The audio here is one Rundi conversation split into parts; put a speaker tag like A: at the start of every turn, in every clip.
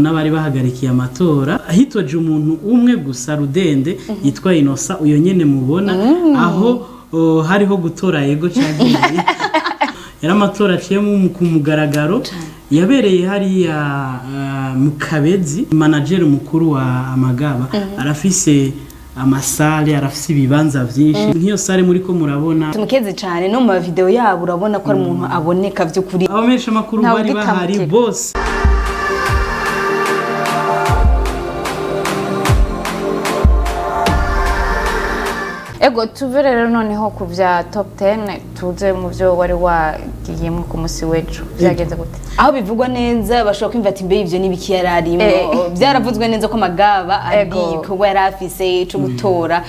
A: n'abari bahagarikiye amatora hitoje umuntu umwe gusa rudende yitwa Innocent uyo nyene mubona aho hariho gutora yego cyane yari amatora aciyemo ku mugaragaro yabereye hariya mu Kabezi manager mukuru wa Amagaba arafise amasale arafise ibibanza vyinshi nk'iyo sale muri ko murabona
B: tumukeze cyane no mu video yabo urabona ko ari umuntu aboneka by'ukuri
A: abamesha makuru bari bahari bose.
C: Ego tuve rero noneho ku bya top 10 tuze mu byo wari wagiyemo ku musi wecu byagenze gute
B: aho bivugwa neza bashobora kwimva ati mbe ivyo nibiki yararimo byaravuzwe neza ko Magaba ari ko yari afise cyo gutora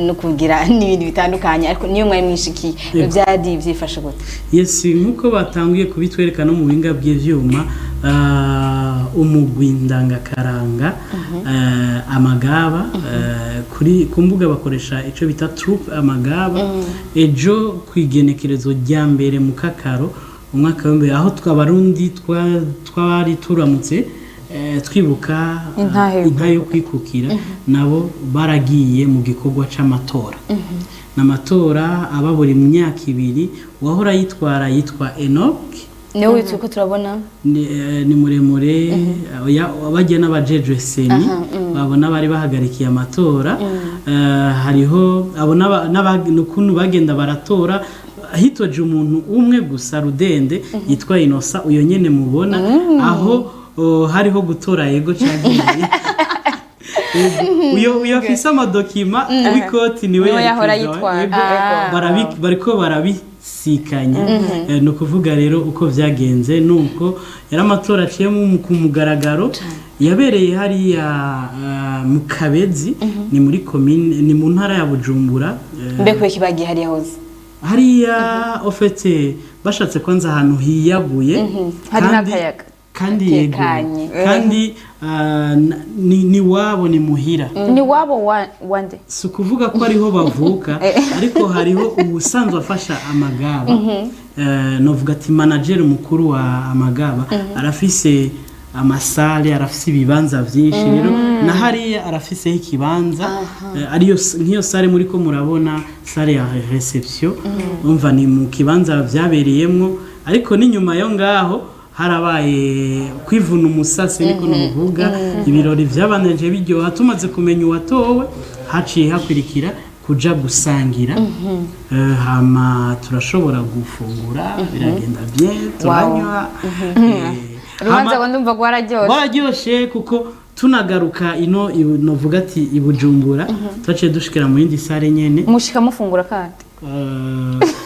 B: no kugira n'ibindi bitandukanye ariko niyo mwari mwishikiye byari byifashe gute.
A: Yes nkuko batanguye kubitwereka no mu binga by'ivyuma umugwi ndangakaranga Amagaba kuri kumbuga bakoresha ico bita troupe Amagaba ejo kwigenekerezo rya mbere mu Kakaro umwaka w'mbere aho twabarundi twari turamutse twibuka inta yo kwikukira nabo baragiye mu gikorwa c'amatora n'amatora ababuri mu myaka ibiri wahora yitwa Enoch
B: niwe witwa ko turabona
A: ni muremure abagiye n'abajejwe seni babona bari bahagarikiye amatora hariho abona n'ukuntu bagenda baratora hitoje umuntu umwe gusa rudende yitwa Innocent uyo nyene mubona aho hariho gutora yego cyane uyo afise amadokima w'ikoti niwe
C: yahora yitwara
A: bariko barabisikanye no kuvuga rero uko vyagenze nuko yari amatora aciyemo ku mugaragaro yabereye hariya mu Kabezi ni muri commune ni mu ntara ya Bujumbura
B: mbeko kibagiye hariya hose
A: hariya ofete bashatse kwanza ahantu hiyaguye
C: hari n'akayaga
A: kandi yego kandi ni wabo ni muhira
C: ni wabo wande
A: si kuvuga ko ariho bavuka ariko hariho ubusanzwe afasha Amagaba novuga ati manager mukuru wa Amagaba arafise amasale arafise ibibanza vyinshi rero na hariya arafise ikibanza ariyo nk'iyo sale muri ko murabona sale ya reception umva ni mu kibanza vyabereyemwo ariko ni nyuma yo ngaho harabaye kwivuna umusase niko nuvuga ibirori vyabananje biryoha tumaze kumenya uwatowe haciye hakurikira kuja gusangira hama turashobora gufungura biragenda bien turanywa
C: rubanza ngo ndumva
A: gwararyoshe kuko tunagaruka ino novuga ati ibujumbura twaciye dushikira mu yindi sare nyene
C: mushika mufungura kandi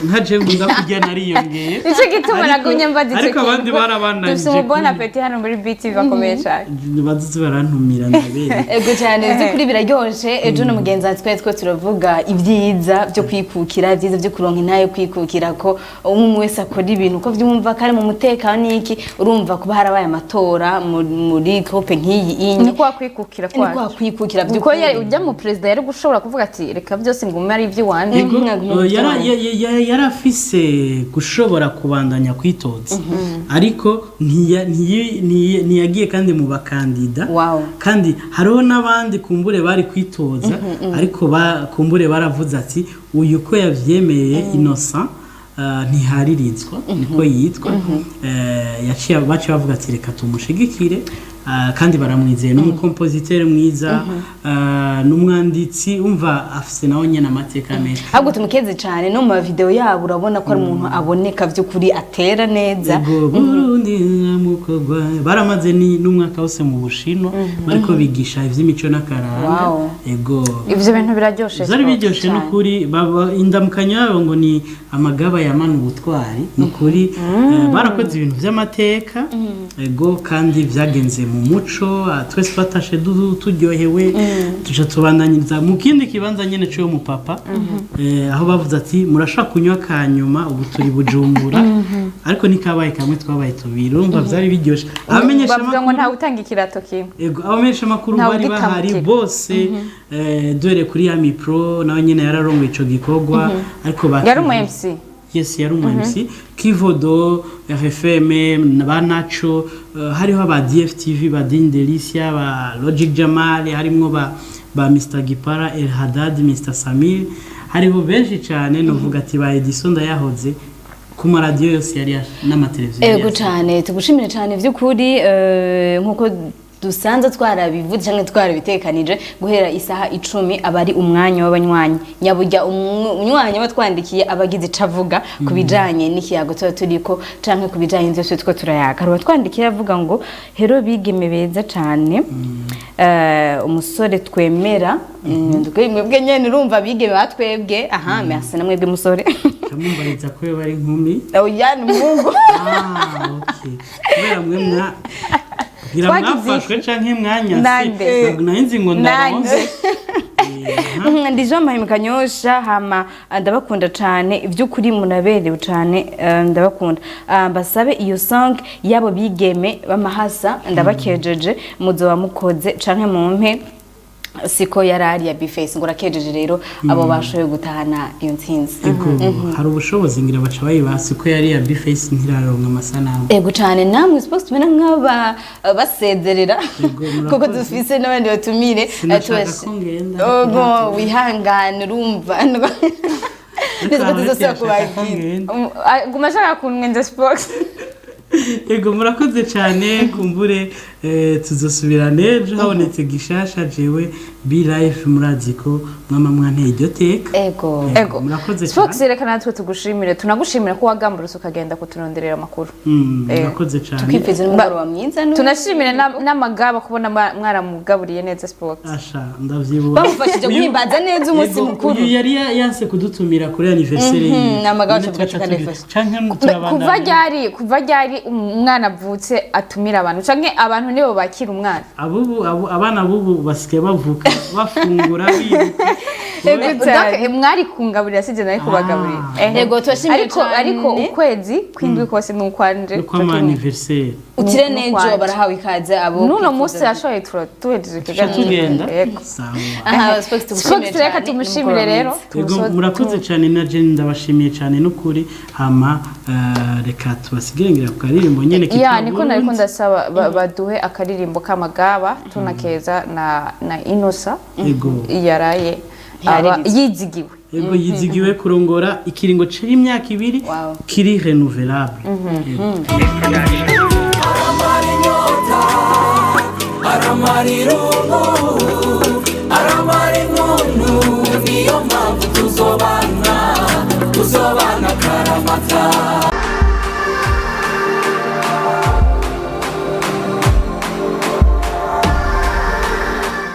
A: nkaje ngunda kujya nariyongeye
C: ico gituma nagumye mbaditse
A: ariko abandi barabandanye
C: dufite bon appétit hano muri BT bakomesha
A: bazize barantumira ndabere
B: ego cyane kuri biraryoshe ejo no mugenza twe turavuga ibyiza byo kwikukira ibyiza byo kuronka intayo kwikukira ko umwe wese akora ibintu ko vyumva kare mu mutekano niki urumva kuba harabaye amatora muri groupe nk'iyi
C: ni kwa kwikukira
B: kwa ni kwikukira
C: byuko ujya mu president yari gushobora kuvuga ati reka byose ngume ari ivy'wandi
A: yarafise gushobora kubandanya kwitoza ariko ntiyagiye kandi mu bakandida kandi hariho n'abandi kumbure bari kwitoza ariko kumbure baravuze ati uyu ko yavyemeye Innocent ntiharirizwa niko yitwa yaciye baciye bavuga ati reka tumushigikire kandi baramwizeye n'umukompositeur mwiza n'umwanditsi umva afise nawo nyene amateka menshi
B: ahubwo tumukeze cyane no mu video yabo urabona ko ari umuntu aboneka by'ukuri atera neza
A: Burundi namukogwa baramaze n'umwaka wose mu Bushino bariko bigisha ivy'imico n'akaranga ego
C: ivyo bintu biraryoshe
A: zari biryoshe n'ukuri indamukanyo yabo ngo ni Amagaba yamana ubutwari n'ukuri barakoze ibintu vy'amateka ego kandi vyagenze mu muco twese batashe turyohewe tuja tubandanyiriza mu kindi kibanza nyene cyo mu papa aho bavuze ati murashaka kunywa kanyuma ubu turi Bujumbura ariko nikabaye kamwe twabaye tubiri urumva vyari biryoshe abamenyesha
C: bavuga ngo nta utanga ikirato kimwe
A: ego abamenyesha makuru bari bahari bose dore kuri ya mipro nawe nyene yararongoye ico gikorwa ariko
C: yari mu MC
A: yes yari umu MC Kivodo RFM ba Nacho hariho aba DFTV ba Din Delicia ba Logic Jamal harimwo ba Mr Gipara El Haddad Mr Samir hariho benshi cyane novuga ati ba Edison ndayahoze ku maradiyo yose yari n'amateleviziyo
B: ego cyane tugushimire cyane by'ukuri nkuko dusanze twarabivuze cyangwa twarabitekanije guhera isaha 10 abari umwanya w'abanywanyi nyaburya umwanya batwandikiye abagize cavuga kubijanye n'ikiyago turiko canke kubijanye byose two turayaga ro batwandikiye avuga ngo hero bigeme beza cyane umusore twemera mwebwe nyene urumva bigeme batwebwe aha merci namwebwe musore
A: Kamumbariza ko bari nkumi
B: oya ni mungu
A: okay kubera mwe mwafashwe canke mwanya nahinzi ngo ndaronze
B: ndijo mahimukanyosha hama ndabakunda cyane iby'ukuri munaberewe cyane ndabakunda basabe iyo song yabo bigeme bamahasa ndabakejeje muzo wamukoze canke mumpe siko yarari ya Bface ngo rakejeje rero abo bashoye gutahana iyo ntsinzi
A: hari ubushobozi ngira baca bayibasi ko yari ya Bface ntiraronka amasanamu
B: ego cyane namwe supposed to mena nk'aba basezerera kuko dufise n'abandi batumire ogo wihangane urumva neza tuzosa kubagira
C: gumashaka kunwenza sports
A: ego murakoze cyane kumbure tuzosubirane ejo habonetse gishasha jewe Be Life muraziko mwama mwanteye iryo teka
C: ego
A: murakoze cyane
C: Fox reka natwe tugushimire tunagushimira ko wagamburutse ukagenda kuturonderera amakuru
A: murakoze cyane
B: tukipfiza n'umugoroba mwiza
C: tunashimire n'amagaba kubona mwaramugaburiye neza Fox
A: asha ndavyibuka
B: bamufashije guhimbaza neza umunsi mukuru
A: uyu yari yanse kudutumira kuri anniversaire ye
B: n'amagaba cyane
C: kuva ryari umwana avutse atumira abantu canke abantu nibo bakira umwana
A: abana bubu basike bavuka bafungura
C: biruka mwari kungaburira sije nari kubagaburira
B: ego twashimire
C: ariko ukwezi kwindwi kose nukwanje
A: kwa anniversaire
B: utire nejo barahawe ikaze abo
C: nuno munsi yashoye tuwejeje
A: kugenda
B: aha Fox
C: reka tumushimire rero
A: murakoze cyane na Jane ndabashimiye cyane n'ukuri hama reka tubasigengera ku karirimbo nyene
C: kitwa niko nariko ndasaba baduhe akaririmbo kamagaba tunakeza na Inosa yaraye yizigiwe
A: yego yizigiwe kurongora ikiringo c'imyaka 2 kiri renouvelable
D: Aramariro